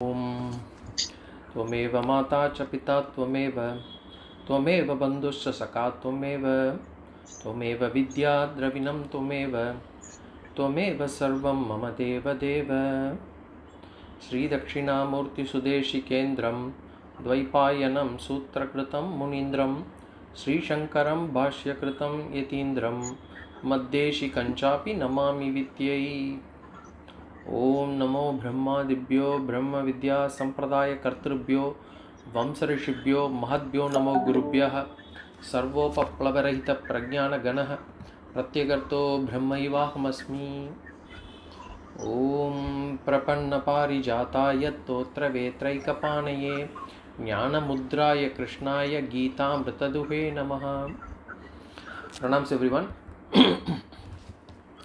Om Tvameva Mata cha Pita Tvameva Tvameva Bandhuscha Saka Tvameva Tvameva Vidya Dravinam Tvameva Tvameva Sarvam Mama Deva Deva Sri Dakshinamurti Sudeshi Kendram Dvaipayanam Sutrakritam Munindram Sri Shankaram Bhashyakritam Yatindram Maddeshi Kanchapi Namami Vidyai ओम नमो ब्रह्मादिभ्यो ब्रह्म विद्या संप्रदाय कर्तृभ्यो वंश ऋषिभ्यो महद्भ्यो नमो गुरुभ्यः सर्वोपप्लवरहित प्रज्ञान गणः प्रत्यगर्तो ब्रह्मैवाहमस्मि। ओम प्रपन्न पारिजाताय तोत्रवेत्रैकपाणये ज्ञानमुद्राय कृष्णाय गीतामृतदुहे नमः। Pranams everyone.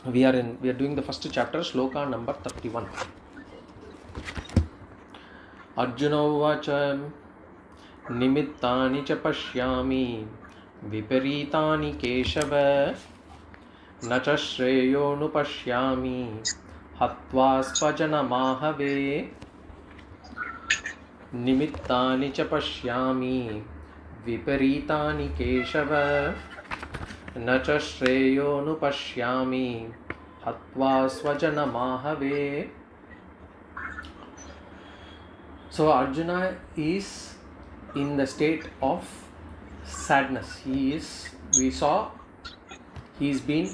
We are doing the first chapter, Sloka number 31. Arjuna uvacha nimittani cha pashyami viparitani keshava na cha shreyo nupashyami hatva svajana mahave. Nimittani cha pashyami viparitani keshava न च श्रेयोनुपश्यामि हत्वा स्वजनमाहवे. So Arjuna is in the state of sadness. He's been,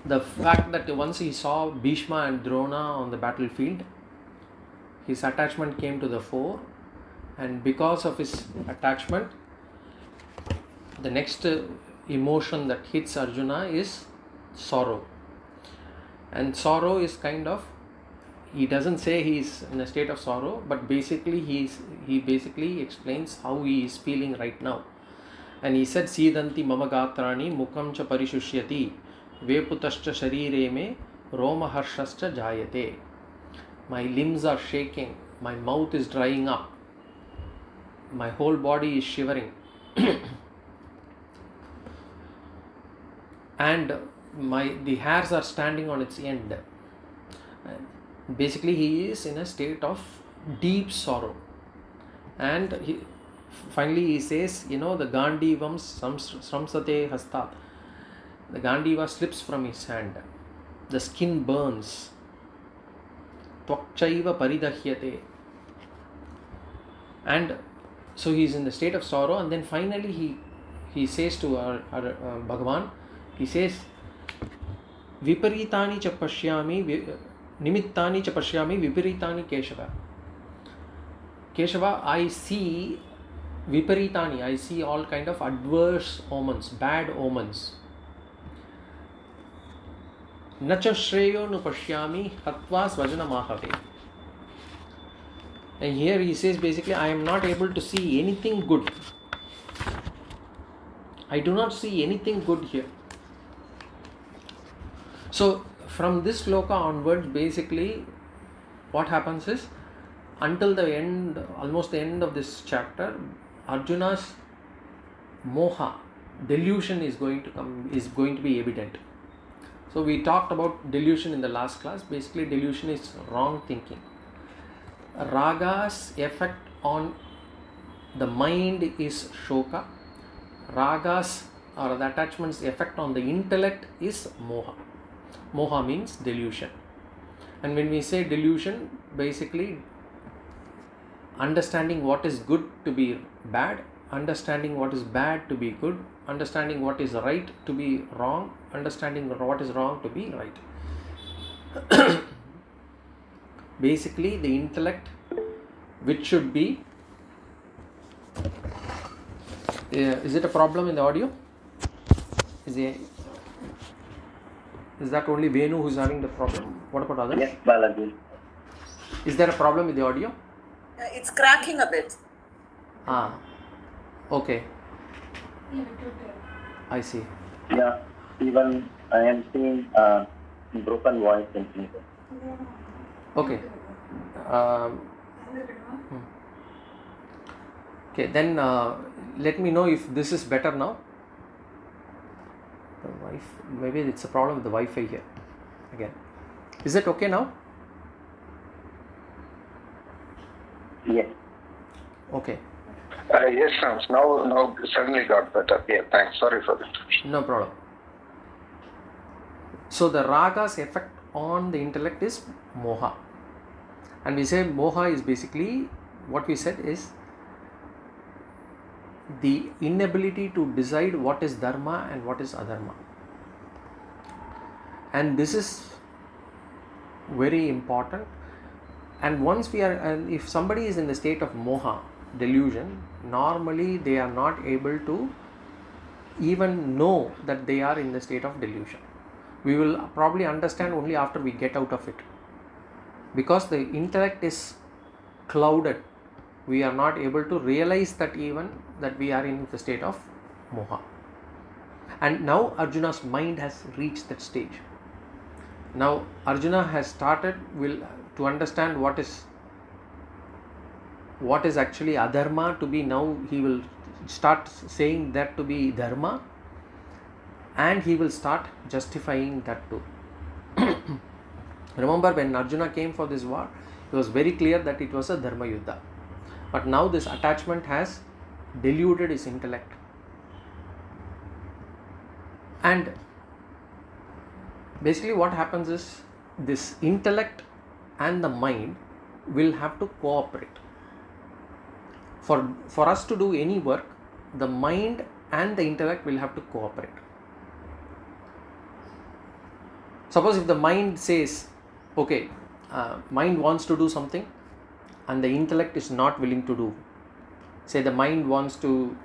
the fact that once he saw Bhishma and Drona on the battlefield, his attachment came to the fore, and because of his attachment, the next emotion that hits Arjuna is sorrow. And sorrow is kind of, he doesn't say he is in a state of sorrow, but basically he basically explains how he is feeling right now. And he said, Sidanti mama gatrani mukam cha parishusyati veputascha sharire me roma harshascha jayate. My limbs are shaking, my mouth is drying up, my whole body is shivering. And the hairs are standing on its end. Basically, he is in a state of deep sorrow. And finally he says, the Gandivam samsate hastat. The Gandiva slips from his hand. The skin burns. Tvakchaiva paridahyate. And so he is in the state of sorrow, and then finally he says to Bhagavan, he says, Viparitani cha pashyami, nimittani cha pashyami, viparitani Keshava. Keshava, I see viparitani, I see all kind of adverse omens, bad omens. Nacha shreyo nu pashyami, hatva svajana mahave. And here he says basically, I am not able to see anything good. I do not see anything good here. So from this sloka onwards, basically what happens is, until the end, almost the end of this chapter, Arjuna's Moha, delusion is going to be evident. So we talked about delusion in the last class. Basically delusion is wrong thinking. Raga's effect on the mind is Shoka. Ragas or the attachment's effect on the intellect is Moha. Moha means delusion. And when we say delusion, basically understanding what is good to be bad, understanding what is bad to be good, understanding what is right to be wrong, understanding what is wrong to be right. Basically the intellect, which should be, is it a problem in the audio? Is that only Venu who is having the problem? What about others? Yes, Balaji. Is there a problem with the audio? It's cracking a bit. Okay. I see. Yeah, even I am seeing broken voice in people. Okay. Okay, then let me know if this is better now. Maybe it's a problem with the Wi-Fi here again. Is it okay now? Yes. Okay, Yes, Shams. Now suddenly got better. Yeah, thanks. Sorry for that. no problem. So the raga's effect on the intellect is moha. And we say moha is basically, what we said is the inability to decide what is dharma and what is adharma. And this is very important. And once we are, and if somebody is in the state of moha, delusion, normally they are not able to even know that they are in the state of delusion. We will probably understand only after we get out of it. Because the intellect is clouded, we are not able to realize that even that we are in the state of moha. And now Arjuna's mind has reached that stage. Now Arjuna has started to understand what is actually adharma to be. Now he will start saying that to be dharma, and he will start justifying that too. Remember, when Arjuna came for this war, it was very clear that it was a dharma yuddha. But now this attachment has deluded his intellect. And basically what happens is, this intellect and the mind will have to cooperate. For us to do any work, the mind and the intellect will have to cooperate. Suppose if the mind says, okay, mind wants to do something and the intellect is not willing to do. Say the mind wants to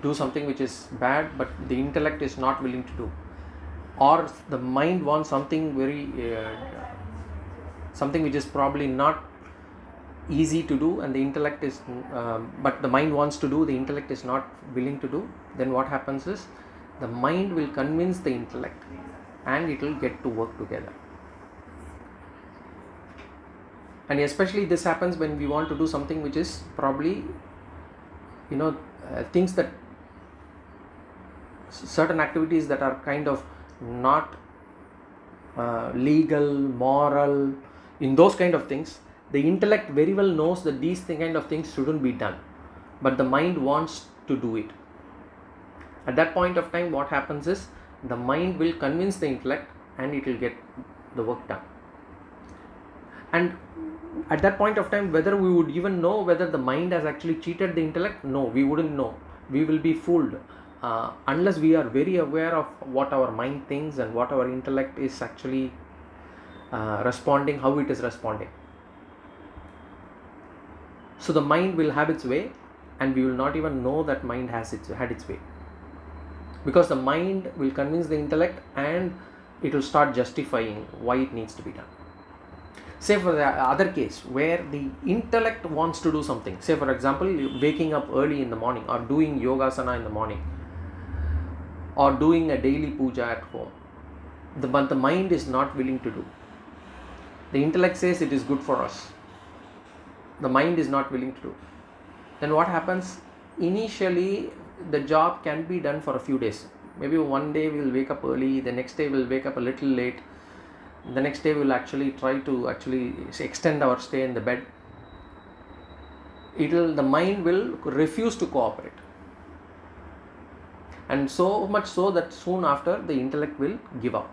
do something which is bad, but the intellect is not willing to do. Or the mind wants something something which is probably not easy to do, and the intellect is, but the mind wants to do, the intellect is not willing to do. Then what happens is, the mind will convince the intellect and it will get to work together. And especially this happens when we want to do something which is probably, things that, certain activities that are kind of not legal, moral, in those kind of things, the intellect very well knows that these kind of things shouldn't be done, but the mind wants to do it. At that point of time, what happens is, the mind will convince the intellect and it will get the work done. And at that point of time, whether we would even know whether the mind has actually cheated the intellect, no, we wouldn't know. We will be fooled unless we are very aware of what our mind thinks and what our intellect is actually responding, how it is responding. So the mind will have its way, and we will not even know that mind had its way, because the mind will convince the intellect and it will start justifying why it needs to be done. Say for the other case where the intellect wants to do something, say for example, waking up early in the morning, or doing yogasana in the morning, or doing a daily puja at home, but the mind is not willing to do. The intellect says it is good for us, the mind is not willing to do. Then what happens? Initially the job can be done for a few days. Maybe one day we will wake up early, the next day we will wake up a little late, the next day we will actually try to extend our stay in the bed. The mind will refuse to cooperate, and so much so that soon after the intellect will give up.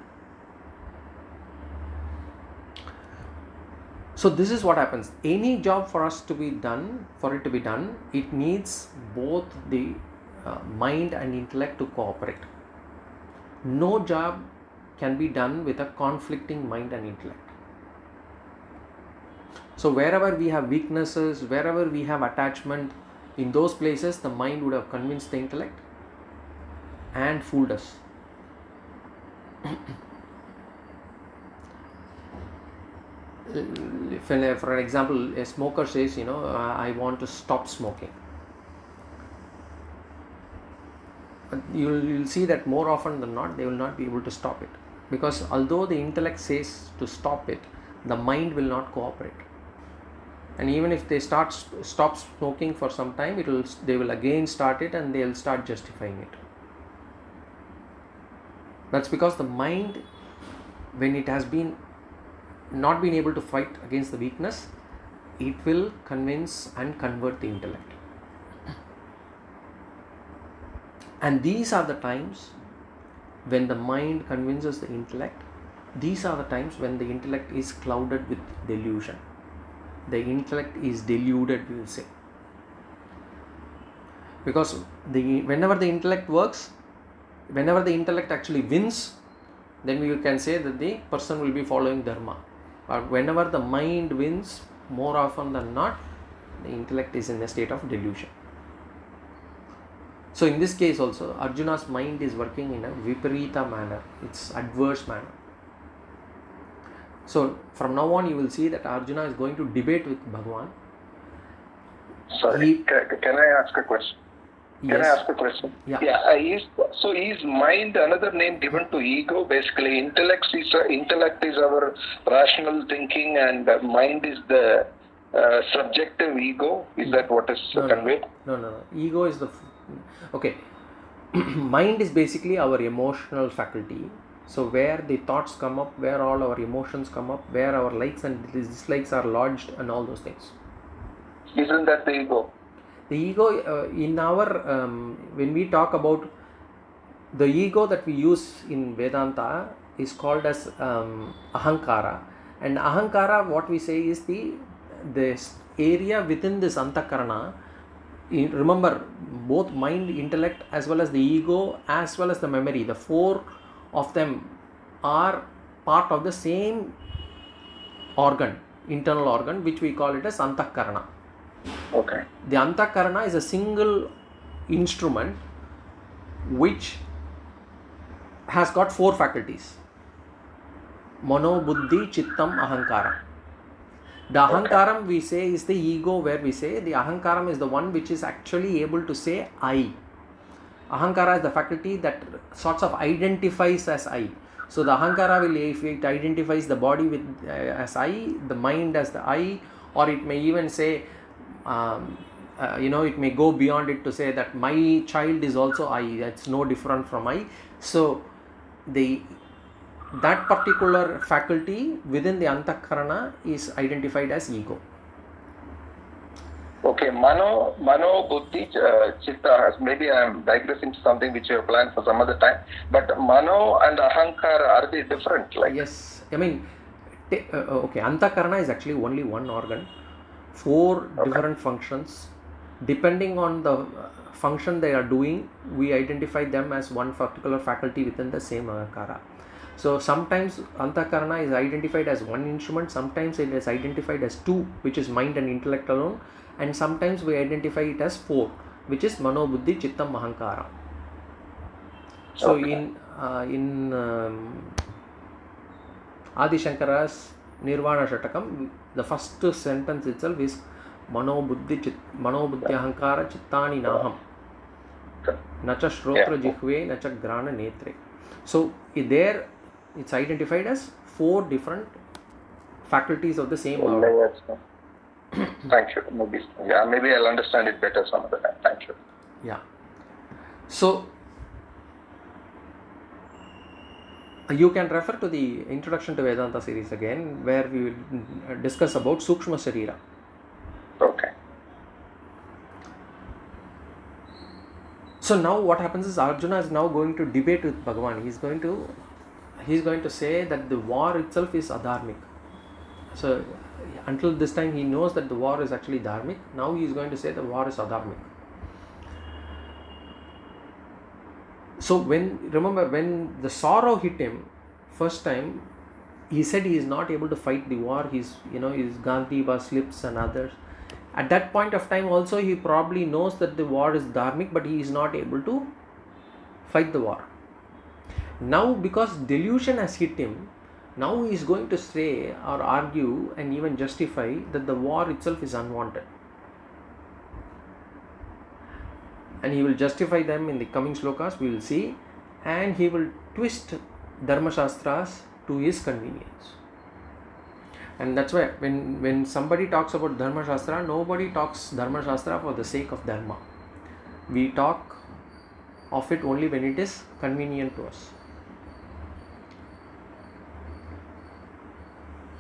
So this is what happens. Any job for it to be done, it needs both the mind and intellect to cooperate. No job can be done with a conflicting mind and intellect. So wherever we have weaknesses, wherever we have attachment, in those places the mind would have convinced the intellect and fooled us. For an example, a smoker says, I want to stop smoking. But you'll see that more often than not, they will not be able to stop it. Because although the intellect says to stop it, the mind will not cooperate. And even if they stop smoking for some time, they will again start it, and they will start justifying it. That's because the mind, when it has been not being able to fight against the weakness, it will convince and convert the intellect. And these are the times when the mind convinces the intellect. These are the times when the intellect is clouded with delusion. The intellect is deluded, we will say. Because whenever the intellect works, whenever the intellect actually wins, then we can say that the person will be following Dharma. But whenever the mind wins, more often than not, the intellect is in a state of delusion. So in this case also, Arjuna's mind is working in a viparita manner. It's adverse manner. So from now on, you will see that Arjuna is going to debate with Bhagavan. Sorry, can I ask a question? Yes. Can I ask a question? Yeah. So is mind another name given to ego? Basically, intellect is our rational thinking, and mind is the subjective ego. Is that what is conveyed? No. Ego is the... Okay. Mind is basically our emotional faculty. So where the thoughts come up, where all our emotions come up, where our likes and dislikes are lodged and all those things. Isn't that the ego? The ego in our, when we talk about the ego that we use in Vedanta is called as ahankara. And ahankara, what we say is the area within this antakarana. Remember, both mind, intellect, as well as the ego, as well as the memory, the four of them are part of the same organ, internal organ, which we call it as antakarana. Okay. The antakarana is a single instrument which has got four faculties: mano, buddhi, chittam, ahankara. The ahankaram we say is the ego, where we say the ahankaram is the one which is actually able to say I. Ahankara is the faculty that sorts of identifies as I. So the ahankara will, if it identifies the body with as I, the mind as the I, or it may even say, it may go beyond it to say that my child is also I. That's no different from I. So that particular faculty within the antakarana is identified as ego. Okay, mano, buddhi, chitta. Maybe I am digressing to something which you have planned for some other time. But mano and ahankara, are they different? Yes, I mean, okay, antakarana is actually only one organ. Four different functions. Depending on the function they are doing, we identify them as one particular faculty within the same ahankara. So sometimes antakarana is identified as one instrument, sometimes it is identified as two, which is mind and intellect alone, and sometimes we identify it as four, which is mano, buddhi, chittam, ahankara. So in Adi Shankara's Nirvana Shatakam, the first sentence itself is mano buddhi ahankara chittani naham nacha shrotra jihve nacha grana netre. So there it's identified as four different faculties of the same organ. Thank you. Maybe I'll understand it better some other time. Thank you. Yeah. So you can refer to the Introduction to Vedanta series again, where we will discuss about Sukshma Sharira. Okay. So now what happens is Arjuna is now going to debate with Bhagavan. He's going to say that the war itself is adharmic. So until this time he knows that the war is actually dharmic. Now he is going to say the war is adharmic. So when the sorrow hit him first time, he said he is not able to fight the war. His Gandhiva slips and others. At that point of time also he probably knows that the war is dharmic, but he is not able to fight the war. Now because delusion has hit him, now he is going to say or argue and even justify that the war itself is unwanted. And he will justify them in the coming slokas, we will see, and he will twist Dharma Shastras to his convenience. And that's why when somebody talks about Dharma Shastra, nobody talks Dharma Shastra for the sake of Dharma. We talk of it only when it is convenient to us.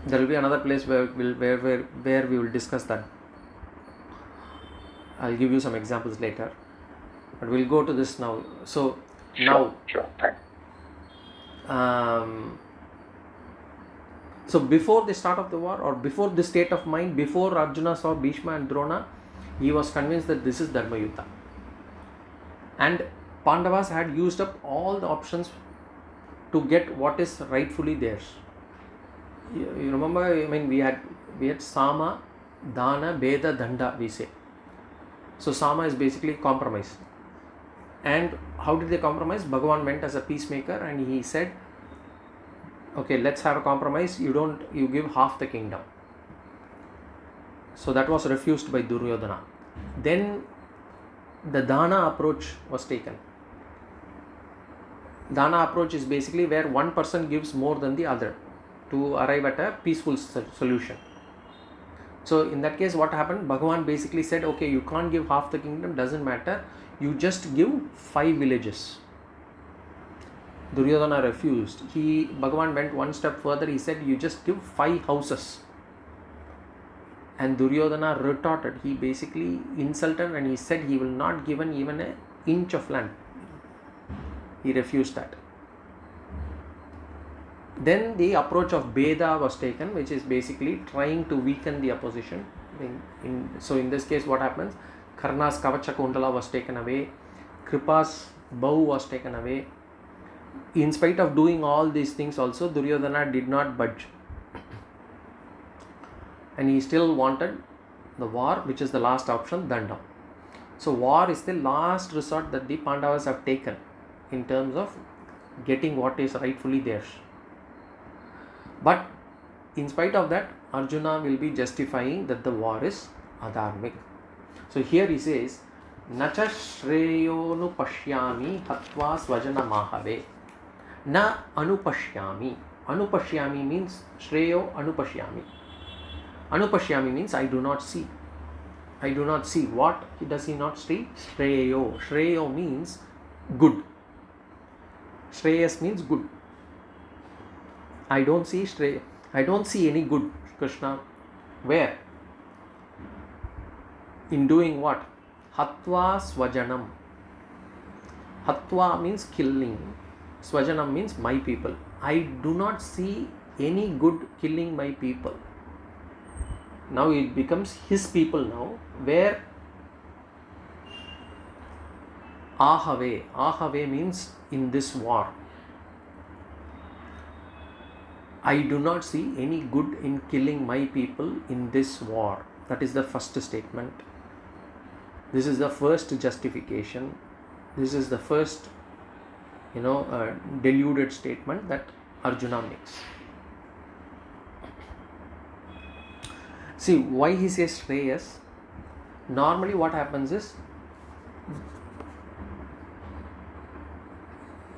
There will be another place where we will discuss that. I'll give you some examples later, but we'll go to this now. So now, Thanks. So before the start of the war, or before this state of mind, before Arjuna saw Bhishma and Drona, he was convinced that this is Dharma Yuddha. And Pandavas had used up all the options to get what is rightfully theirs. You remember, I mean, we had Sama, Dana, Beda, Danda, we say. So Sama is basically compromise. And how did they compromise? Bhagavan went as a peacemaker and he said, okay, let's have a compromise. You give half the kingdom. So that was refused by Duryodhana. Then the Dana approach was taken. Dana approach is basically where one person gives more than the other to arrive at a peaceful solution. So in that case, what happened? Bhagavan basically said, okay, you can't give half the kingdom, doesn't matter. You just give 5 villages. Duryodhana refused. Bhagavan went one step further. He said, you just give 5 houses. And Duryodhana retorted. He basically insulted and he said he will not give even an inch of land. He refused that. Then the approach of Beda was taken, which is basically trying to weaken the opposition. So in this case, what happens? Karna's Kavacha Kundala was taken away. Kripa's bow was taken away. In spite of doing all these things also, Duryodhana did not budge. And he still wanted the war, which is the last option, Danda. So war is the last resort that the Pandavas have taken in terms of getting what is rightfully theirs. But in spite of that, Arjuna will be justifying that the war is adharmic. So here he says, Nacha shreyonu pashyami hatva svajana mahave. Na anupashyami. Anupashyami means shreyo anupashyami. Anupashyami means I do not see. I do not see. What does he not see? Shreyo. Shreyo means good. Shreyas means good. I don't see Shreya. I don't see any good, Krishna. Where? In doing what? Hatva swajanam. Hatva means killing. Swajanam means my people. I do not see any good killing my people. Now it becomes his people now, where ahave. Ahave means in this war. I do not see any good in killing my people in this war. That is the first statement. This is the first justification. This is the first, deluded statement that Arjuna makes. See, why he says Shreyas? Normally what happens is,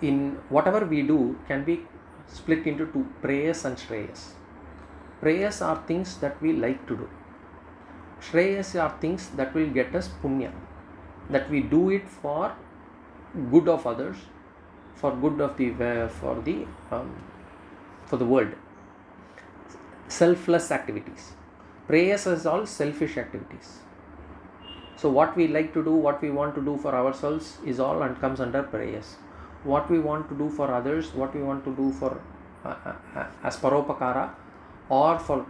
in whatever we do can be split into two, Prayas and Shreyas. Prayas are things that we like to do. Shreyas are things that will get us punya, that we do it for good of others, for good of for the world. Selfless activities. Prayas is all selfish activities. So what we like to do, what we want to do for ourselves is all and comes under prayas. What we want to do for others, what we want to do for as paropakara or for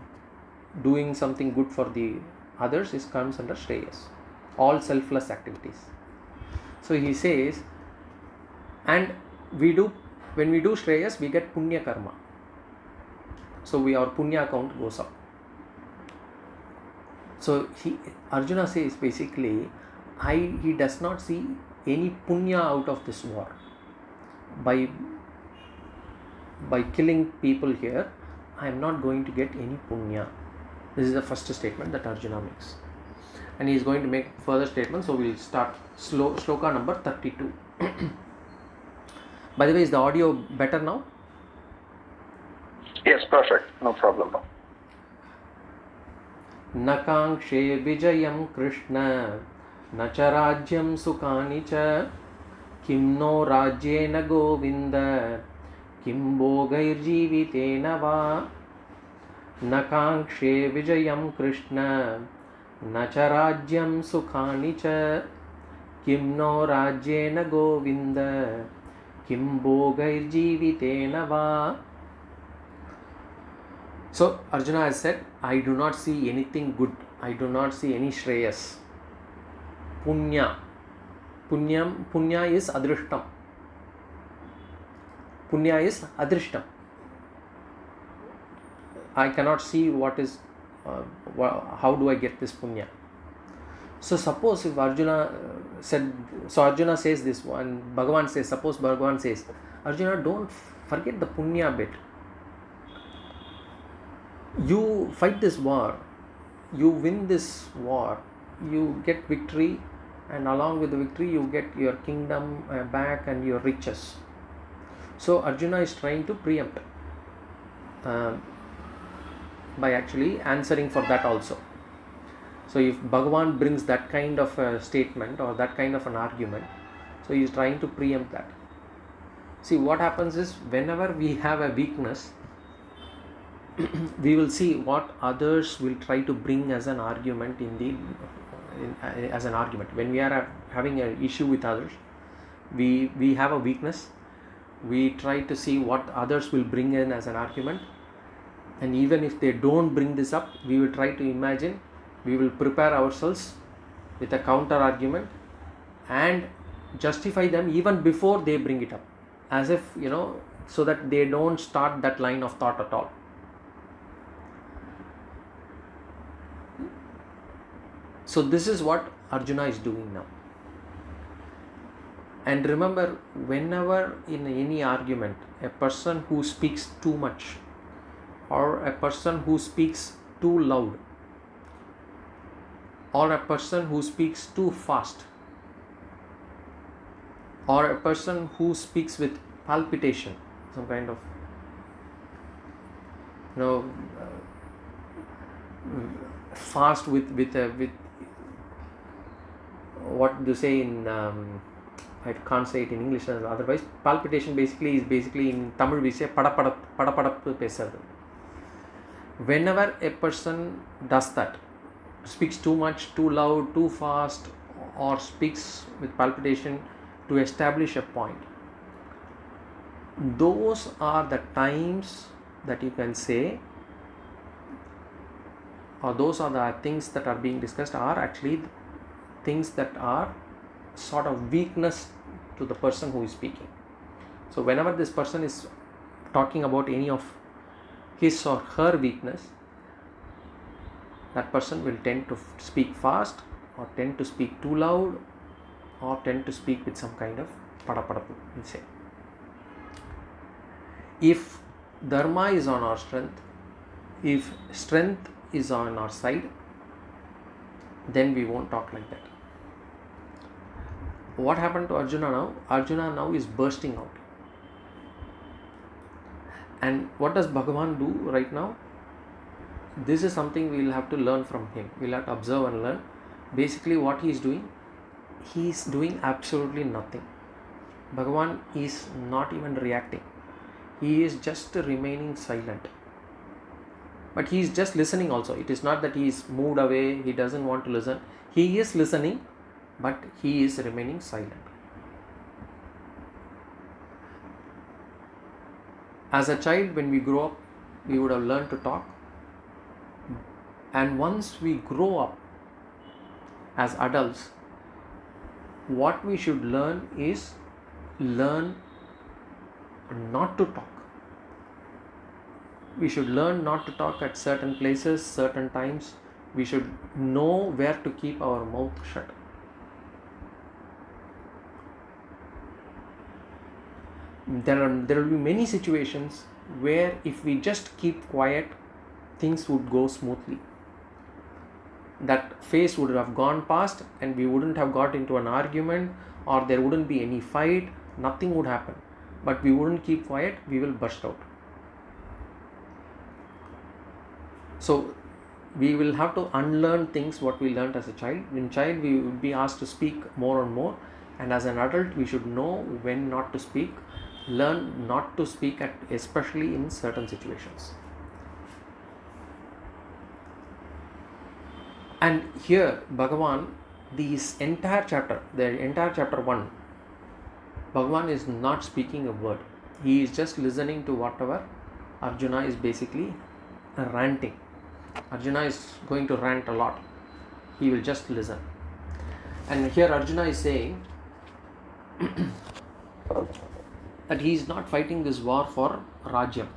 doing something good for the others comes under shreyas. All selfless activities. So he says, and when we do shreyas, we get punya karma. So our punya account goes up. So Arjuna says basically, he does not see any punya out of this war. By killing people here, I am not going to get any punya. This is the first statement that Arjuna makes. And he is going to make further statements. So we will start Sloka number 32. By the way, is the audio better now? Yes, perfect. No problem. Nakankshe vijayam Krishna nacharajyam sukani cha kim no rajyena govinda kim bhogair jivitena va न काङ्क्षे विजयं कृष्ण न च राज्यं सुखानि च किं no राज्येन Govind किं भोगैर्जीवितेन va. So Arjuna has said, I do not see anything good. I do not see any shreyas. Punya. Punya is adrishtam. Punya is adrishtam. I cannot see what is, how do I get this punya? So suppose if Arjuna said, so Arjuna says this one, Bhagavan says, suppose Bhagavan says, Arjuna, don't forget the punya bit. You fight this war, you win this war, you get victory, and along with the victory you get your kingdom back and your riches. So Arjuna is trying to preempt by actually answering for that also. So if Bhagavan brings that kind of a statement or that kind of an argument, so he is trying to preempt that. See, what happens is, whenever we have a weakness, we will see what others will try to bring as an argument as an argument. When we are having an issue with others, we have a weakness, we try to see what others will bring in as an argument, and even if they don't bring this up, we will try to imagine, we will prepare ourselves with a counter argument and justify them even before they bring it up, as if, so that they don't start that line of thought at all. So this is what Arjuna is doing now. And remember, whenever in any argument, a person who speaks too much, or a person who speaks too loud, or a person who speaks too fast, or a person who speaks with palpitation, some kind of fast with what do say in I can't say it in English otherwise. Palpitation basically in Tamil we say padapadappu pesadu. Whenever a person does that, speaks too much, too loud, too fast, or speaks with palpitation to establish a point, those are the times that you can say, or those are the things that are being discussed are actually things that are sort of weakness to the person who is speaking. So whenever this person is talking about any of his or her weakness, that person will tend to speak fast, or tend to speak too loud, or tend to speak with some kind of padapadapu, we say. If dharma is on our strength, if strength is on our side, then we won't talk like that. What happened to Arjuna now? Arjuna now is bursting out. And what does Bhagavan do right now? This is something we will have to learn from him. We will have to observe and learn. Basically what he is doing absolutely nothing. Bhagavan is not even reacting. He is just remaining silent. But he is just listening also. It is not that he is moved away, he doesn't want to listen. He is listening, but he is remaining silent. As a child, when we grow up, we would have learned to talk. And once we grow up as adults, what we should learn is learn not to talk. We should learn not to talk at certain places, certain times. We should know where to keep our mouth shut. There will be many situations where if we just keep quiet, things would go smoothly. That phase would have gone past and we wouldn't have got into an argument, or there wouldn't be any fight, nothing would happen. But we wouldn't keep quiet, we will burst out. So we will have to unlearn things what we learned as a child. In child we would be asked to speak more and more, and as an adult we should know when not to speak, learn not to speak especially in certain situations. And here Bhagavan, the entire chapter 1, Bhagavan is not speaking a word. He is just listening to whatever Arjuna is basically ranting. Arjuna is going to rant a lot. He will just listen. And here Arjuna is saying that he is not fighting this war for Rajyam.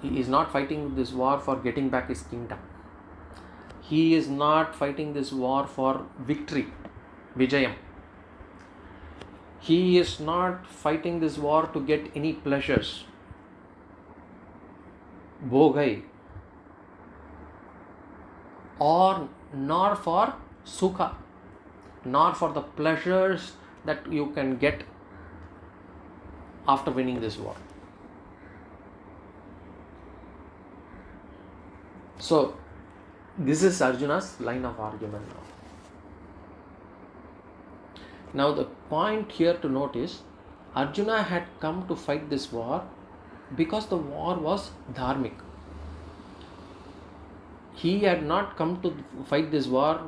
He is not fighting this war for getting back his kingdom. He is not fighting this war for victory, Vijayam. He is not fighting this war to get any pleasures, Bhogai, or nor for Sukha, nor for the pleasures that you can get after winning this war. So, this is Arjuna's line of argument now. Now, the point here to note is Arjuna had come to fight this war because the war was dharmic. He had not come to fight this war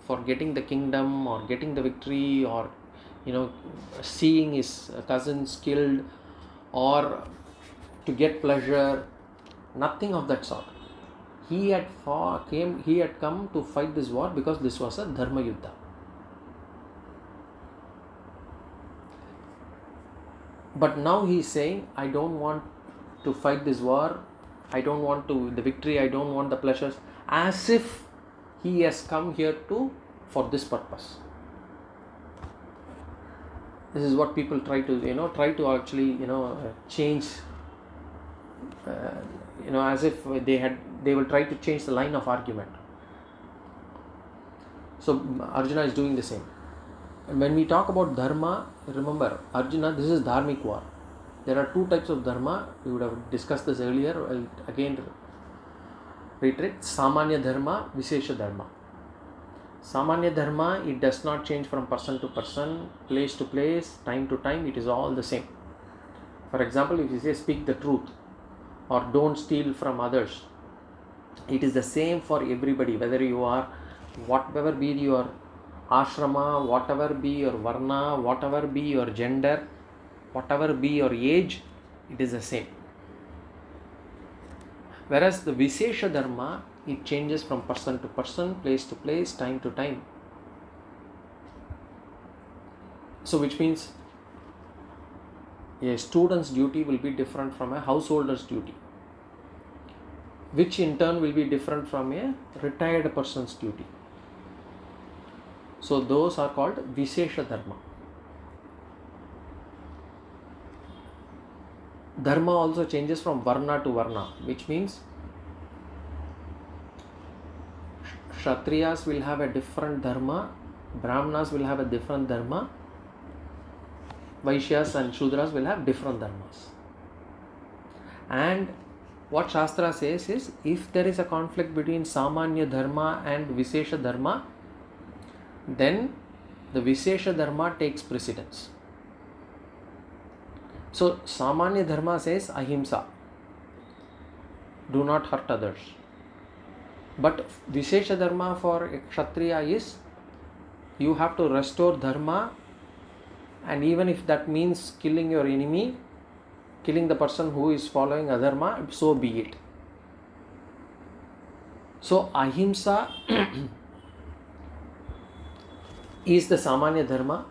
for getting the kingdom or getting the victory or seeing his cousins killed or to get pleasure. Nothing of that sort. He had come to fight this war because this was a Dharma Yuddha. But now he is saying, I don't want to fight this war, I don't want the victory, I don't want the pleasures, as if he has come here for this purpose. This is what people try to actually change, as if they will try to change the line of argument. So Arjuna is doing the same. And when we talk about dharma, remember Arjuna, this is dharmic war. There are two types of dharma. We would have discussed this earlier. I'll again reiterate. Samanya dharma, Vishesha dharma. Samanya dharma, it does not change from person to person, place to place, time to time. It is all the same. For example, if you say speak the truth or don't steal from others, it is the same for everybody, whether you are, whatever be your ashrama, whatever be your varna, whatever be your gender, whatever be your age, it is the same. Whereas the Vishesha dharma, it changes from person to person, place to place, time to time. So which means a student's duty will be different from a householder's duty, which in turn will be different from a retired person's duty. So those are called Vishesha dharma. Dharma also changes from varna to varna, which means Kshatriyas will have a different dharma, Brahmanas will have a different dharma, Vaishyas and Shudras will have different dharmas. And what Shastra says is, if there is a conflict between Samanya dharma and Vishesha dharma, then the Vishesha dharma takes precedence. So Samanya dharma says ahimsa, do not hurt others. But Vishesha dharma for a Kshatriya is, you have to restore dharma, and even if that means killing your enemy, killing the person who is following adharma, so be it. So ahimsa is the Samanya dharma,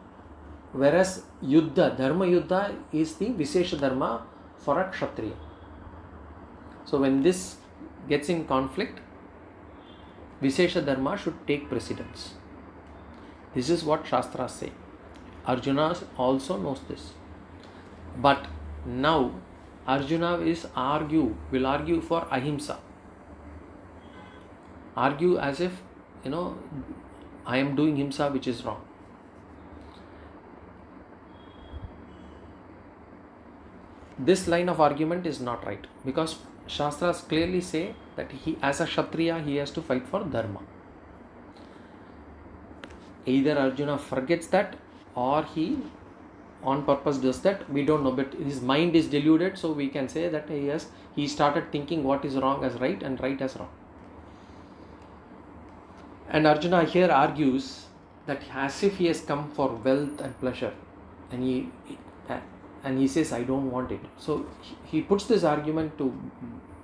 whereas Yuddha, Dharma Yuddha is the Vishesha dharma for a Kshatriya. So when this gets in conflict, Vishesha dharma should take precedence. This is what Shastras say. Arjuna also knows this. But now Arjuna will argue for ahimsa. Argue as if, I am doing himsa which is wrong. This line of argument is not right, because Shastras clearly say that he, as a Kshatriya, he has to fight for dharma. Either Arjuna forgets that or he on purpose does that, we don't know, but his mind is deluded, so we can say that he started thinking what is wrong as right and right as wrong. And Arjuna here argues that as if he has come for wealth and pleasure, and he says, I don't want it. So he puts this argument to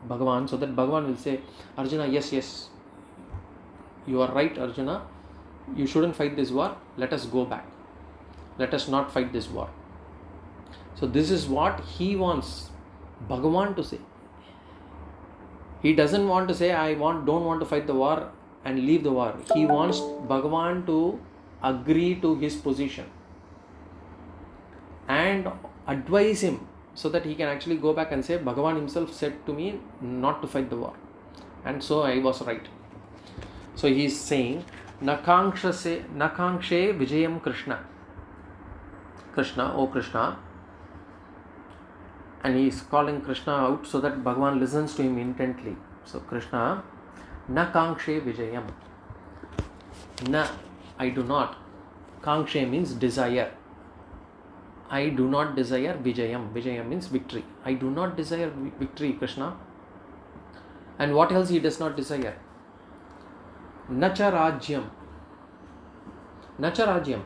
Bhagavan, so that Bhagavan will say, Arjuna, yes, you are right, Arjuna. You shouldn't fight this war. Let us go back. Let us not fight this war. So this is what he wants Bhagavan to say. He doesn't want to say, don't want to fight the war and leave the war. He wants Bhagavan to agree to his position and advise him, so that he can actually go back and say, Bhagavan himself said to me not to fight the war, and so I was right. So he is saying, Nakankshe Vijayam Krishna, O Krishna, and he is calling Krishna out so that Bhagavan listens to him intently. So Krishna, Nakankshe Vijayam. Na, I do not. Kankshe means desire. I do not desire Vijayam. Vijayam means victory. I do not desire victory, Krishna. And what else he does not desire? Nacha Rajyam. Nacha Rajyam.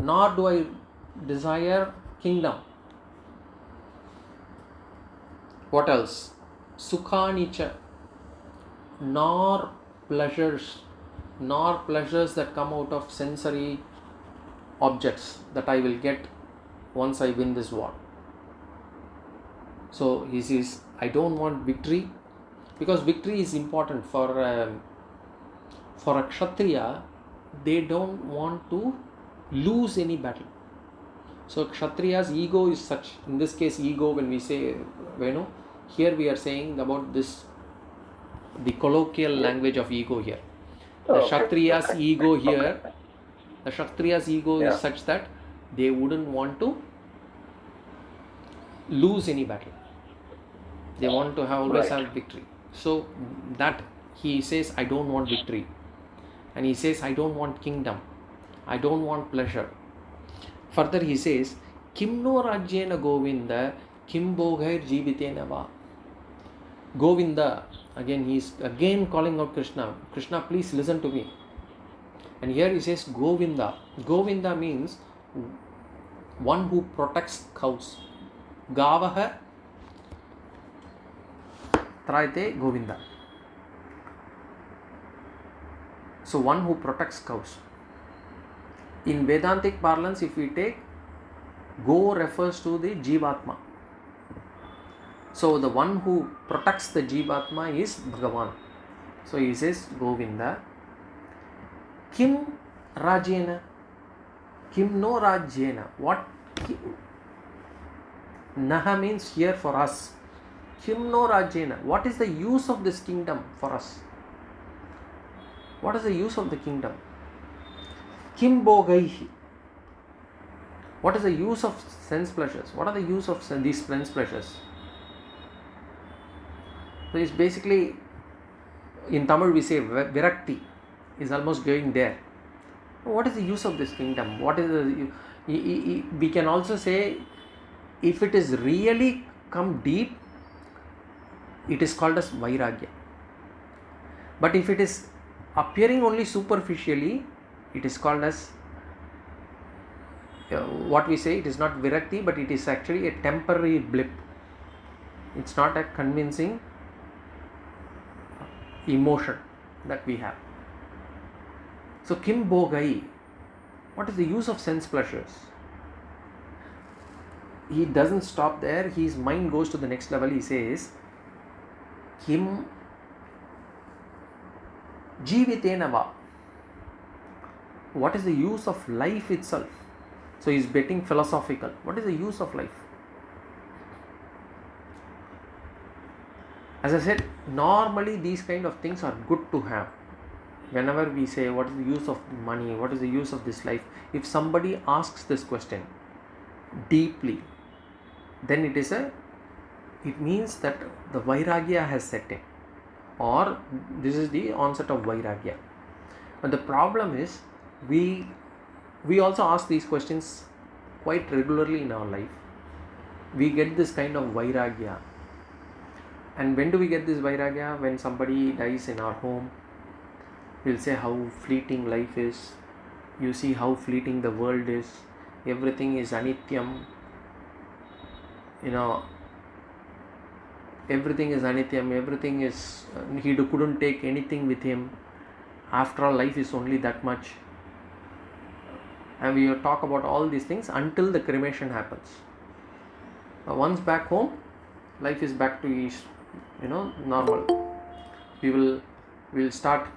Nor do I desire kingdom. What else? Sukhanicha. Nor pleasures that come out of sensory objects that I will get once I win this war. So he says, I don't want victory, because victory is important for a Kshatriya. They don't want to lose any battle. So Kshatriya's ego is such. In this case, ego, when we say, here we are saying about this, the colloquial language of ego here. The Kshatriya's ego here, is such that they wouldn't want to lose any battle. They want to always have victory. So that he says, I don't want victory. And he says, I don't want kingdom. I don't want pleasure. Further he says, Kim no rajyena Govinda, Kim bhogair jivitena va. Govinda, again he is again calling out Krishna. Krishna, please listen to me. And here he says Govinda. Govinda means one who protects cows. Gavaha Traite Govinda. So one who protects cows. In Vedantic parlance, if we take, Go refers to the Jivatma. So the one who protects the Jivatma is Bhagavan. So he says Govinda. Kim Rajena. Kim no Rajena. What? Naha means here for us. Kim no Rajena. What is the use of this kingdom for us? What is the use of the kingdom? Kim bhogaihi. What is the use of sense pleasures? What are the use of these sense pleasures? So it's basically, in Tamil we say virakti is almost going there. What is the use of this kingdom? What is the? We can also say, if it is really come deep, it is called as vairagya. But if it is appearing only superficially, it is called as what we say, it is not virakti, but it is actually a temporary blip. It's not a convincing emotion that we have. So Kim Bhogai, what is the use of sense pleasures? He doesn't stop there. His mind goes to the next level. He says, Kim Jivitena va. What is the use of life itself? So he's getting philosophical. What is the use of life? As I said, normally these kind of things are good to have. Whenever we say, what is the use of money? What is the use of this life? If somebody asks this question deeply, then it means that the vairagya has set in, or this is the onset of vairagya. But the problem is, we also ask these questions quite regularly in our life. We get this kind of vairagya. And when do we get this vairagya? When somebody dies in our home, We'll say how fleeting life is. You see how fleeting the world is. Everything is anityam. Everything is anityam. Everything is, he couldn't take anything with him. After all, life is only that much. And we talk about all these things until the cremation happens. Once back home, life is back to normal. We'll start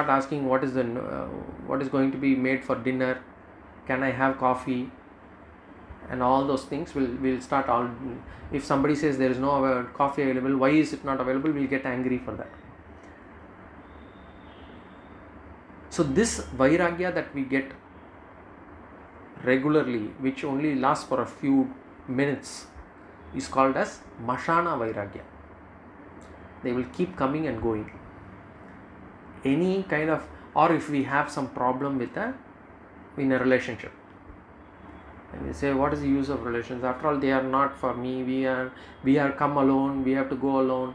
asking what is going to be made for dinner. Can I have coffee? And all those things we'll start all. If somebody says there is no coffee available, why is it not available? We'll get angry for that. So this vairagya that we get regularly, which only lasts for a few minutes, is called as mashana vairagya. They will keep coming and going. Any kind of, or if we have some problem in a relationship, and we say, what is the use of relations? After all, they are not for me. We are come alone. We have to go alone.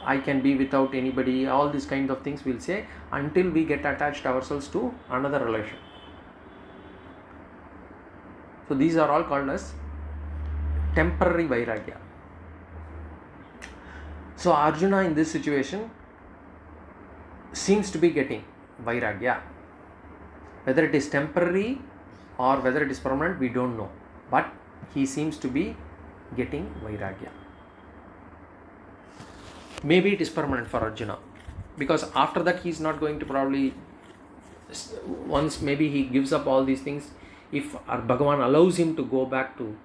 I can be without anybody. All these kind of things we'll say until we get attached ourselves to another relation. So these are all called as temporary vairagya. So Arjuna in this situation seems to be getting vairagya. Whether it is temporary or whether it is permanent, we don't know. But he seems to be getting vairagya. Maybe it is permanent for Arjuna, because after that he is not going to probably, once maybe he gives up all these things, if Bhagavan allows him to go back to,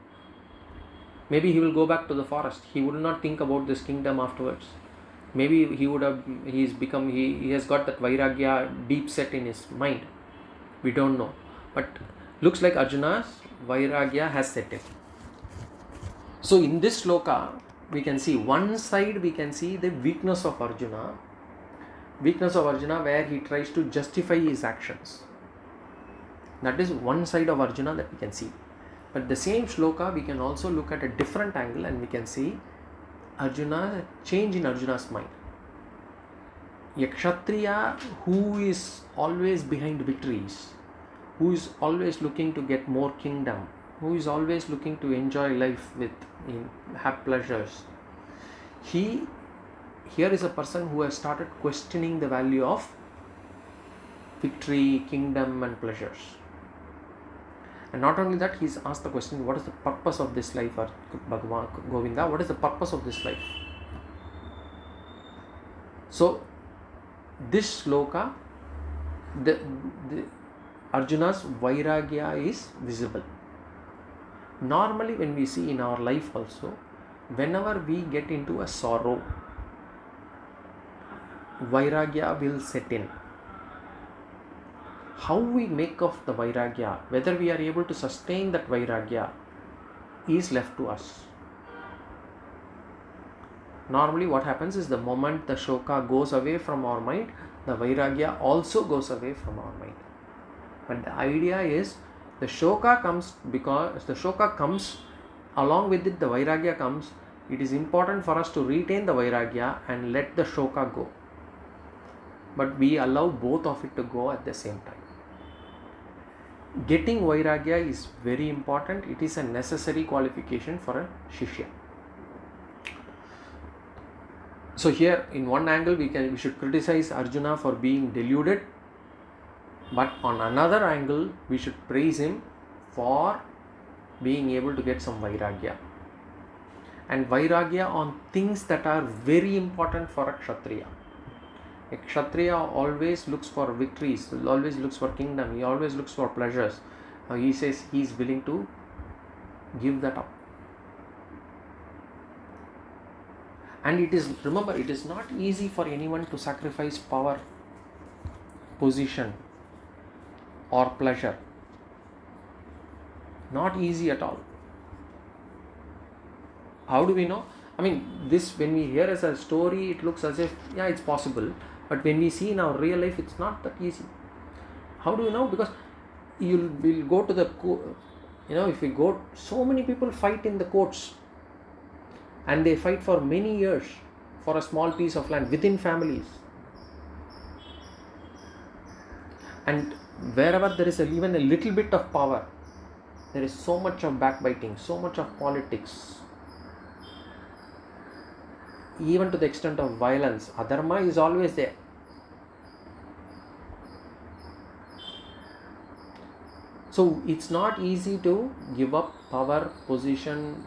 maybe he will go back to the forest. He would not think about this kingdom afterwards. Maybe he has got that vairagya deep set in his mind. We don't know. But looks like Arjuna's vairagya has set in. So in this sloka, we can see one side, we can see the weakness of Arjuna, where he tries to justify his actions. That is one side of Arjuna that we can see. But the same sloka, we can also look at a different angle and we can see change in Arjuna's mind. A Kshatriya who is always behind victories, who is always looking to get more kingdom, who is always looking to enjoy life have pleasures. Here is a person who has started questioning the value of victory, kingdom and pleasures. And not only that, he's asked the question, what is the purpose of this life, or Bhagavan Govinda, what is the purpose of this life? So this sloka, the Arjuna's vairagya is visible. Normally when we see in our life also, whenever we get into a sorrow, vairagya will set in. How we make of the vairagya, whether we are able to sustain that vairagya, is left to us. Normally what happens is, the moment the shoka goes away from our mind, the vairagya also goes away from our mind. But the idea is, the shoka comes, because the shoka comes, along with it the vairagya comes. It is important for us to retain the vairagya and let the shoka go. But we allow both of it to go at the same time. Getting vairagya is very important. It is a necessary qualification for a shishya. So here, in one angle, we should criticize Arjuna for being deluded, but on another angle, we should praise him for being able to get some vairagya. And vairagya on things that are very important for a kshatriya. A kshatriya always looks for victories, always looks for kingdom, he always looks for pleasures. Now he says he is willing to give that up. And it is not easy for anyone to sacrifice power, position or pleasure. Not easy at all. How do we know? I mean, this, when we hear as a story, it looks as if, yeah, it's possible. But when we see in our real life, it's not that easy. How do you know? Because we'll go to the, if we go, so many people fight in the courts. And they fight for many years, for a small piece of land within families. And wherever there is even a little bit of power, there is so much of backbiting, so much of politics, even to the extent of violence. Adharma is always there. So it's not easy to give up power, position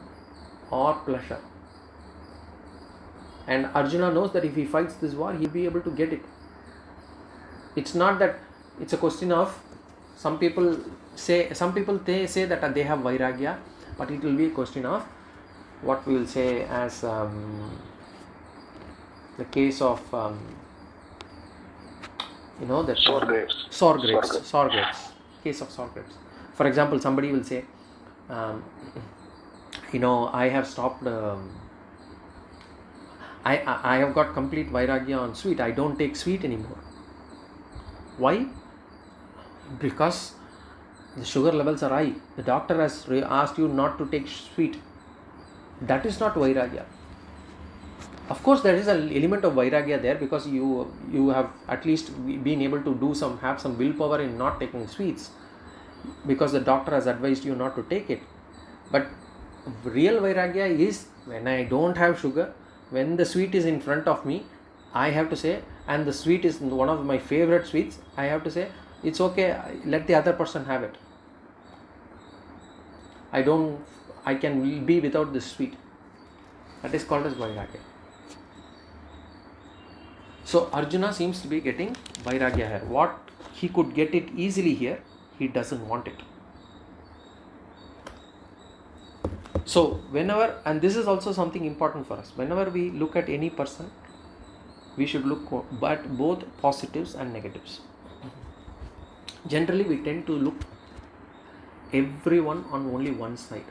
or pleasure. And Arjuna knows that if he fights this war, he'll be able to get it. It's not that it's a question of, some people say that they have vairagya, but it will be a question of what we will say as the case of that Sore grapes. Sour grapes. Case of sour grapes. For example, somebody will say, I have stopped. I have got complete vairagya on sweet. I don't take sweet anymore. Why? Because the sugar levels are high. The doctor has asked you not to take sweet. That is not vairagya. Of course, there is an element of vairagya there, because you have at least been able to have some willpower in not taking sweets, because the doctor has advised you not to take it. But real vairagya is when I don't have sugar, when the sweet is in front of me, I have to say, and the sweet is one of my favorite sweets, I have to say, it's okay, let the other person have it. I can be without this sweet. That is called as vairagya. So Arjuna seems to be getting vairagya here. What he could get it easily here, he doesn't want it. So whenever, and this is also something important for us, whenever we look at any person, we should look at both positives and negatives. Generally, we tend to look everyone on only one side.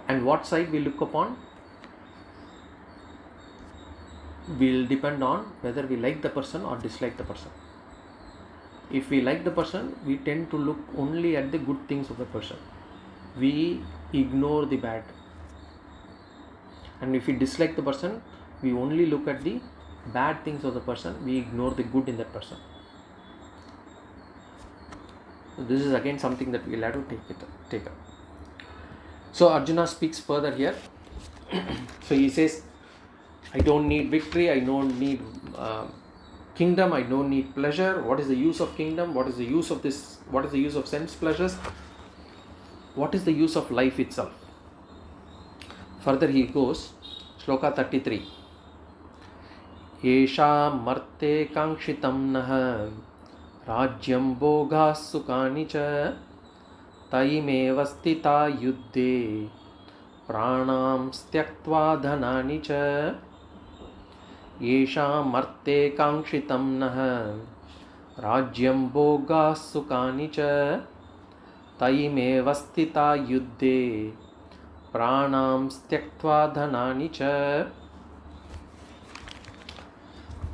And what side we look upon will depend on whether we like the person or dislike the person. If we like the person, we tend to look only at the good things of the person. We ignore the bad. And if we dislike the person, we only look at the bad things of the person. We ignore the good in that person. So this is again something that we will have to take up. So Arjuna speaks further here. So he says, I don't need victory, I don't need kingdom, I don't need pleasure. What is the use of kingdom? What is the use of this? What is the use of sense pleasures? What is the use of life itself? Further he goes, Sloka 33. Yesha marte kangshitam naha rajyam bhoga sukani cha taimeva stita yuddhe pranam styaktva dhanani cha. Yesha marte kangshitam naha rajyam bhoga sukani cha taimeva stita yuddhe pranam styaktva dhanani cha.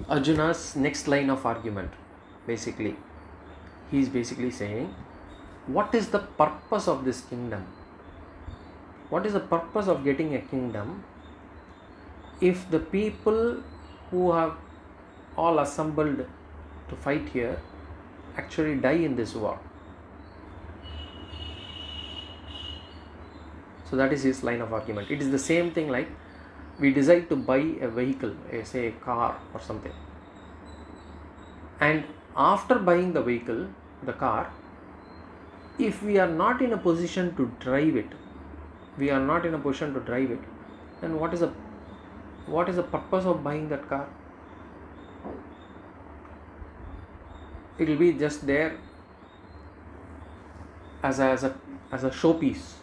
Arjuna's next line of argument, basically, he is basically saying, what is the purpose of this kingdom? What is the purpose of getting a kingdom if the people who have all assembled to fight here actually die in this war? So that is his line of argument. It is the same thing like we decide to buy a vehicle, say a car or something. And after buying the vehicle, the car, if we are not in a position to drive it, then what is the purpose of buying that car? It will be just there as a showpiece.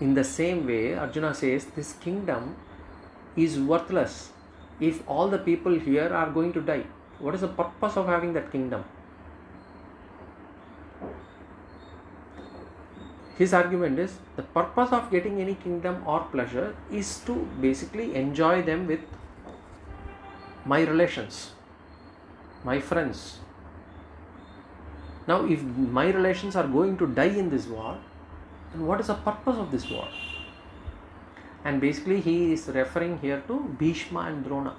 In the same way, Arjuna says this kingdom is worthless if all the people here are going to die. What is the purpose of having that kingdom? His argument is the purpose of getting any kingdom or pleasure is to basically enjoy them with my relations, my friends. Now, if my relations are going to die in this war, then what is the purpose of this war? And basically he is referring here to Bhishma and Drona.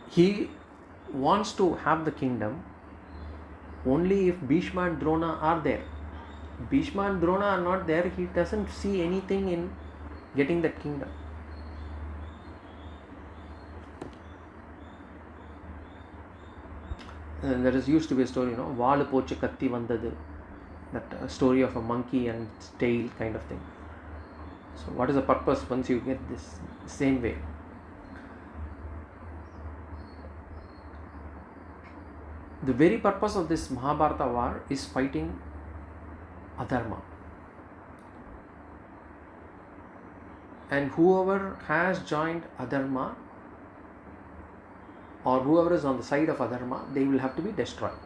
He wants to have the kingdom only if Bhishma and Drona are there. Bhishma and Drona are not there, he doesn't see anything in getting that kingdom. And there used to be a story, Vaal pochu katti vandadu, that story of a monkey and its tail kind of thing. So what is the purpose once you get this same way? The very purpose of this Mahabharata war is fighting adharma. And whoever has joined adharma, or whoever is on the side of adharma, they will have to be destroyed.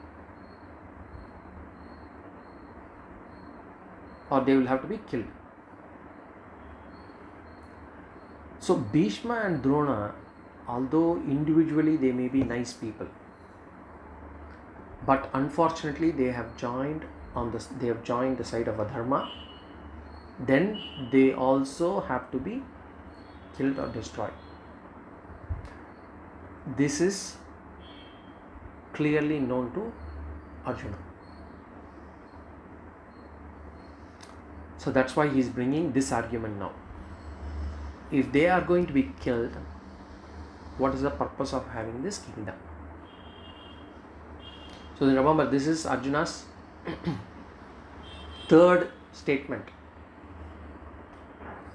Or they will have to be killed. So Bhishma and Drona, although individually they may be nice people, but unfortunately they have joined the side of adharma, then they also have to be killed or destroyed. This is clearly known to Arjuna. So that's why he is bringing this argument now. If they are going to be killed, what is the purpose of having this kingdom? So then remember, this is Arjuna's third statement.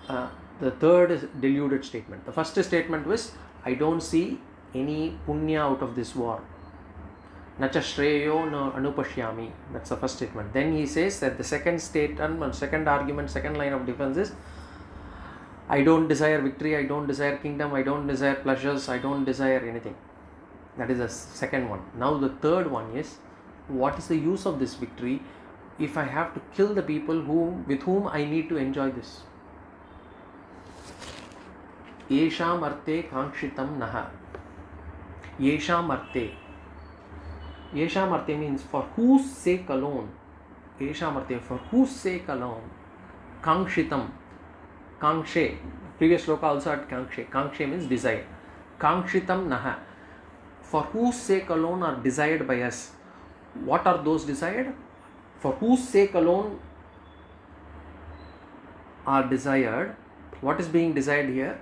The third is deluded statement. The first statement was, I don't see any punya out of this war. Nacha shreyo na anupashyami. That's the first statement. Then he says that the second statement, second argument, second line of defense is, I don't desire victory, I don't desire kingdom, I don't desire pleasures, I don't desire anything. That is the second one. Now the third one is, what is the use of this victory if I have to kill the people with whom I need to enjoy this? Yesham arte kankshitam naha. Yesham arte. Yesham arte means for whose sake alone. Yesham arte, for whose sake alone. Kankshitam. Kankshe. Previous sloka also had kankshe. Kankshe means desire. Kankshitam naha. For whose sake alone are desired by us. What are those desired? For whose sake alone are desired. What is being desired here?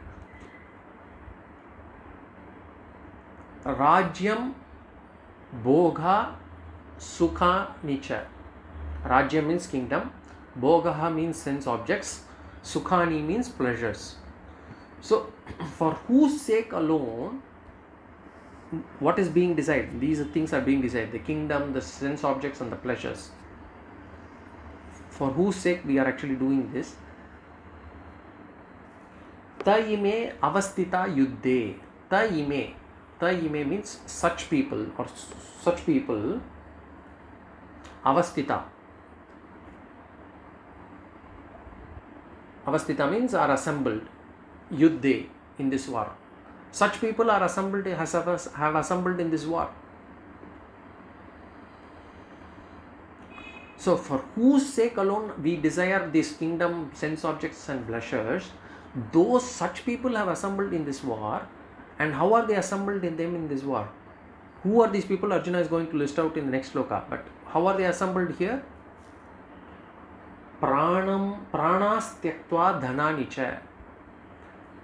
Rajyam, Bhoga, Sukha, Nicha. Rajyam means kingdom. Bhogaha means sense objects. Sukhani means pleasures. So, for whose sake alone, what is being desired? These things are being desired. The kingdom, the sense objects and the pleasures. For whose sake we are actually doing this? Taime avastita yuddhe. Taime. Taime means such people or such people. Avastita. Avastita means are assembled. Yuddhe, in this war. Such people are assembled, have assembled in this war. So for whose sake alone we desire this kingdom, sense objects and pleasures, those such people have assembled in this war. And how are they assembled in this war? Who are these people? Arjuna is going to list out in the next sloka. But how are they assembled here? Pranas tyaktva dhanani cha.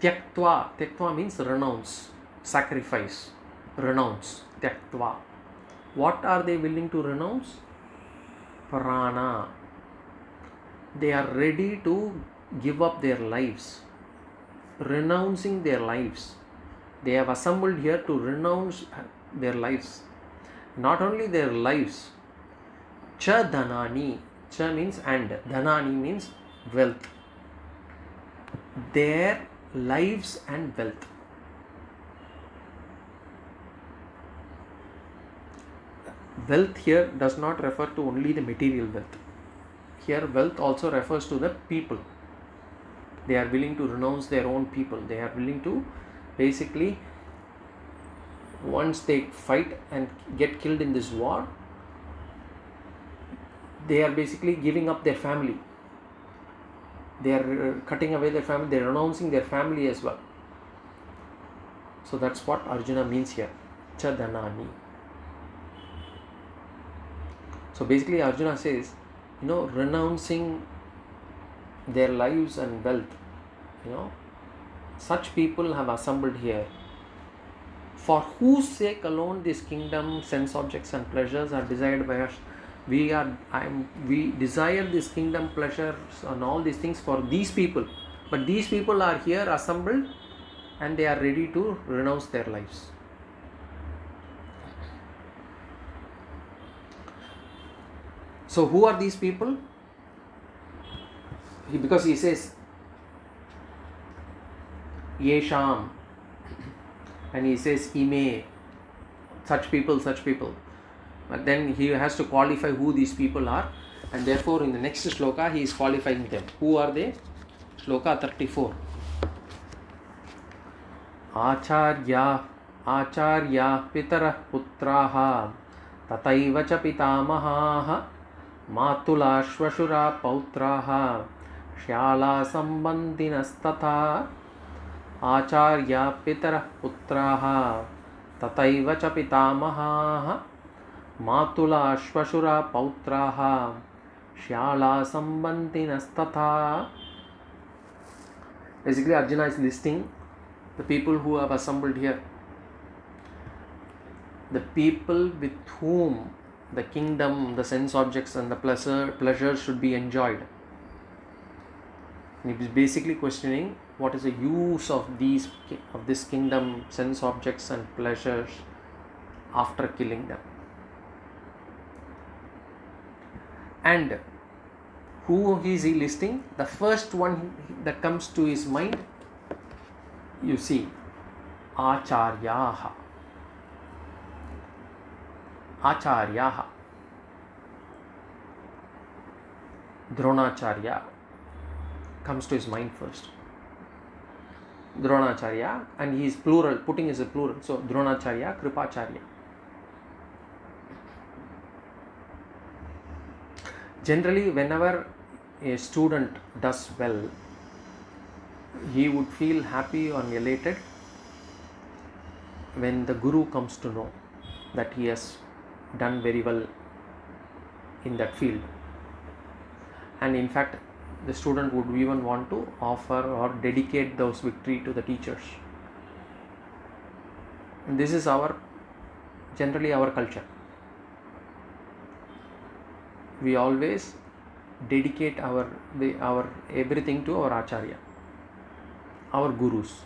Tyaktva means renounce, sacrifice, renounce, tyaktva. What are they willing to renounce? Prana. They are ready to give up their lives, renouncing their lives. They have assembled here to renounce their lives. Not only their lives. Cha dhanani. Cha means and. Dhanani means wealth. Their lives and wealth. Wealth here does not refer to only the material wealth. Here wealth also refers to the people. They are willing to renounce their own people. They are willing to basically, once they fight and get killed in this war, they are basically giving up their family. They are cutting away their family, they are renouncing their family as well. So that's what Arjuna means here. Chadanani. So basically Arjuna says, renouncing their lives and wealth, such people have assembled here. For whose sake alone this kingdom, sense objects and pleasures are desired by us. We desire this kingdom, pleasures and all these things for these people. But these people are here assembled and they are ready to renounce their lives. So who are these people? Because he says Yesham, and he says Ime, such people. But then he has to qualify who these people are, and therefore in the next sloka he is qualifying them. Who are they? Sloka 34. Acharya pitara putraha tataiva cha pitamaha matula shvashura pautraha shyala sambandinastatha. Acharya pitara putraha tataiva cha pitamaha matula shvashura pautraha shyala sambandinastatha. Basically Arjuna is listing the people who have assembled here, the people with whom the kingdom, the sense objects and the pleasures should be enjoyed. And he is basically questioning what is the use of this kingdom, sense objects and pleasures after killing them. And who is he listing? The first one that comes to his mind, you see, Acharyaha. Dronacharya comes to his mind first. Dronacharya, and he is plural, putting is a plural. So Dronacharya, Kripacharya. Generally, whenever a student does well, he would feel happy or elated when the guru comes to know that he has done very well in that field. And in fact, the student would even want to offer or dedicate those victory to the teachers. And this is generally our culture. We always dedicate our everything to our Acharya, our gurus.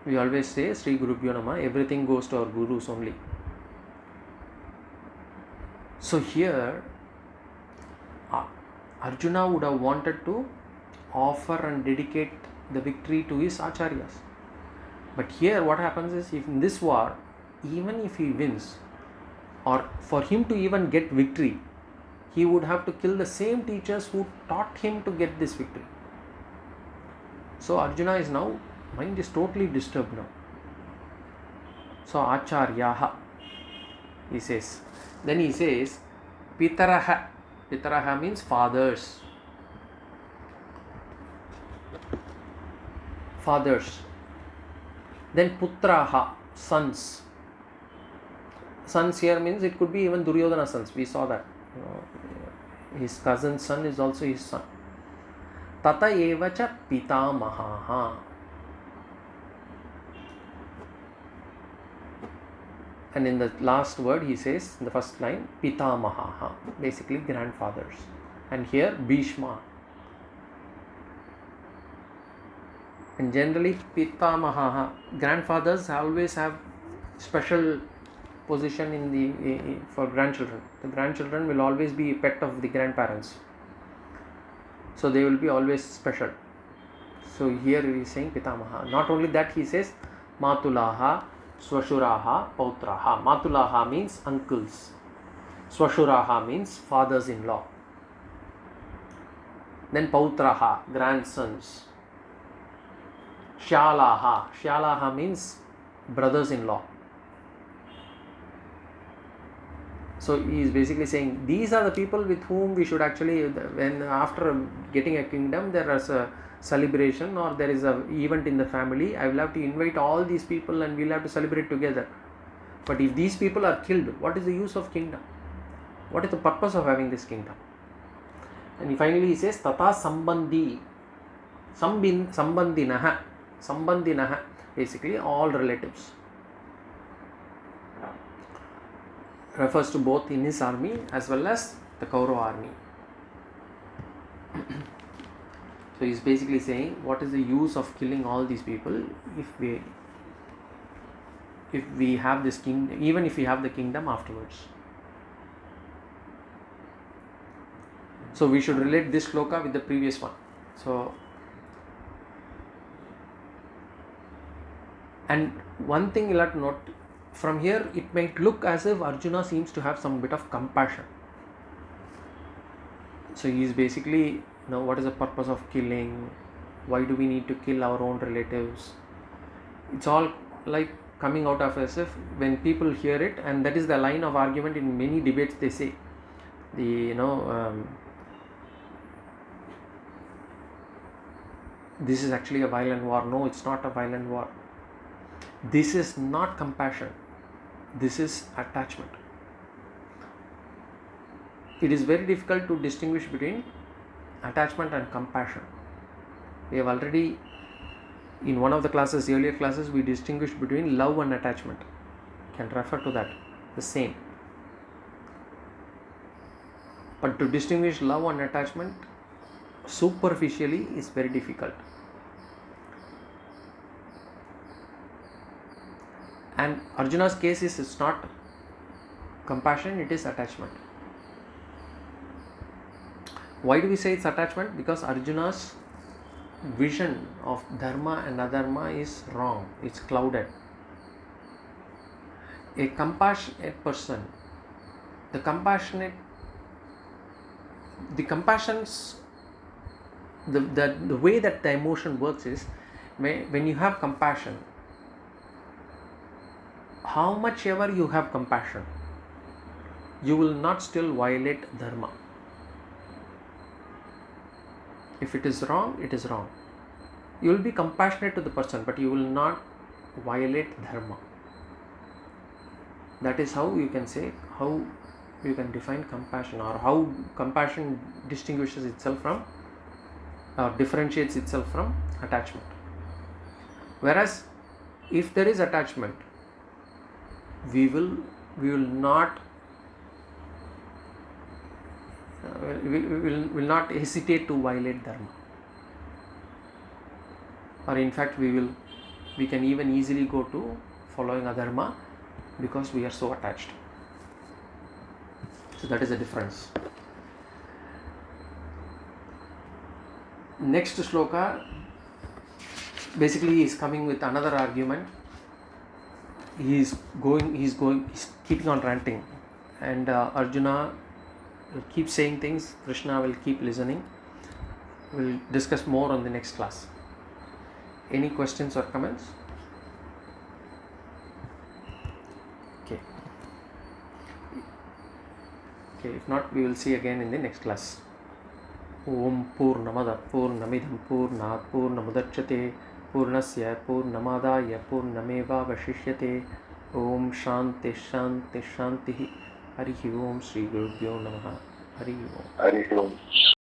We always say Sri Gurubhyo Namah, everything goes to our gurus only. So here Arjuna would have wanted to offer and dedicate the victory to his acharyas. But here what happens is, if in this war, even if he wins, or for him to even get victory, he would have to kill the same teachers who taught him to get this victory. So Arjuna is now, mind is totally disturbed now. So Acharyaha, he says. Then he says Pitaraha. Pitaraha means fathers. Then Putraha, sons. Sons here means it could be even Duryodhana's sons. We saw that. His cousin's son is also his son. Tata evacha pitamaha. And in the last word he says, in the first line, pitamaha, basically grandfathers. And here Bhishma. And generally pitamaha, grandfathers always have special position for grandchildren. The grandchildren will always be a pet of the grandparents. So they will be always special. So here he is saying pitamaha. Not only that, he says matulaha, swashuraha, pautraha. Matulaha means uncles. Swashuraha means fathers-in-law. Then pautraha, grandsons. Shyalaha means brothers-in-law. So he is basically saying these are the people with whom we should actually, when after getting a kingdom there is a celebration or there is a event in the family, I will have to invite all these people and we will have to celebrate together. But if these people are killed, what is the use of kingdom? What is the purpose of having this kingdom? And finally he says tata sambandhi, sambandhinaha, basically all relatives. Refers to both in his army as well as the Kaurava army. So he is basically saying, what is the use of killing all these people if we have this kingdom, even if we have the kingdom afterwards. So we should relate this sloka with the previous one. So, and one thing you'll have to note, from here it might look as if Arjuna seems to have some bit of compassion. So he is basically, what is the purpose of killing? Why do we need to kill our own relatives? It's all like coming out of as if when people hear it, and that is the line of argument in many debates. They say this is actually a violent war. No, it's not a violent war. This is not compassion. This is attachment. It is very difficult to distinguish between attachment and compassion. We have already, in one of the classes, earlier classes, we distinguished between love and attachment. You can refer to that, the same. But to distinguish love and attachment superficially is very difficult. And Arjuna's case is, it's not compassion, it is attachment. Why do we say it's attachment? Because Arjuna's vision of dharma and adharma is wrong, it's clouded. A compassionate person, the compassions, the way that the emotion works is, when you have compassion, how much ever you have compassion, you will not still violate dharma. If it is wrong, it is wrong. You will be compassionate to the person, but you will not violate dharma. That is how you can say, how you can define compassion, or how compassion distinguishes itself from, or differentiates itself from attachment. Whereas if there is attachment, we will not hesitate to violate dharma, or in fact we can even easily go to following adharma because we are so attached. So that is the difference. Next sloka basically is coming with another argument. He's keeping on ranting, and Arjuna will keep saying things, Krishna will keep listening. We'll discuss more on the next class. Any questions or comments? Okay, if not, we will see again in the next class. Om Purnamada Purnamidham Purnat Purnamudachyate Purnasya Purnamadaya Purnameva Vashishyate. Om Shanti Shanti Shanti. Hari Om Shri Gurubhyo Namaha. Hari Om.